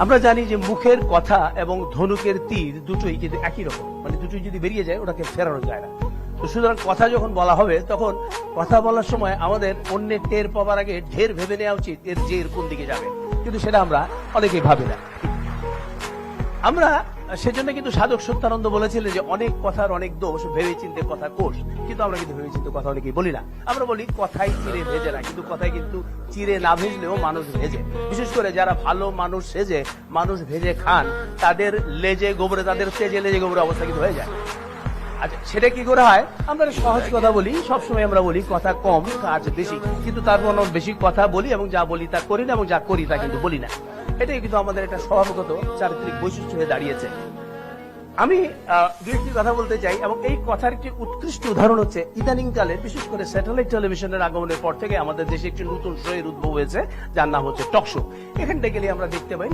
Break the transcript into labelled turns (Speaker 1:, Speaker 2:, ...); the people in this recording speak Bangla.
Speaker 1: আমরা জানি যে মুখের কথা এবং ধনুকের তীর দুটোই কিন্তু একই রকম, মানে দুটোই যদি বেরিয়ে যায় ওটাকে ফেরানো যায় না। তো সুতরাং কথা যখন বলা হবে তখন কথা বলার সময় আমাদের অন্যের টের পাওয়ার আগে ঢের ভেবে নেওয়া উচিত এর জের কোন দিকে যাবে, কিন্তু সেটা আমরা অনেকেই ভাবি না। আমরা সেজন্য কিন্তু সাধক সত্যানন্দ বলেছিলেন যে অনেক কথার অনেক দোষ, ভেবে চিন্তে কথা কোষ, কিন্তু আমরা কিন্তু ভেবে চিন্তে কথা অনেকেই বলি না। আমরা বলি কথাই চিরে ভেজে না, কিন্তু কথাই কিন্তু চিরে না ভেজলেও মানুষ ভেজে। বিশেষ করে যারা ভালো মানুষ সেজে মানুষ ভেজে খান, তাদের লেজে গোবরে, তাদের তেজে লেজে গোবরে অবস্থা কিন্তু হয়ে যায়। আচ্ছা, সেটা কি করে হয়? আমরা সহজ কথা বলি, সবসময় আমরা বলি কথা কম কাজ বেশি, কিন্তু তারপর আমরা বেশি কথা বলি এবং যা বলি তা করি না, এবং যা করি তা কিন্তু বলি না। এটাই কিন্তু আমাদের একটা স্বভাবগত চারিত্রিক বৈশিষ্ট্য হয়ে দাঁড়িয়েছে। আমি দু একটি কথা বলতে চাই, এবং এই কথার একটি উৎকৃষ্ট উদাহরণ হচ্ছে ইদানিং কালের, বিশেষ করে স্যাটেলাইট টেলিভিশনের আগমনের পর থেকে আমাদের দেশে একটি নতুন শোয়ের উদ্ভব হয়েছে, যার নাম হচ্ছে টক শো। এখানটা গেলে আমরা দেখতে পাই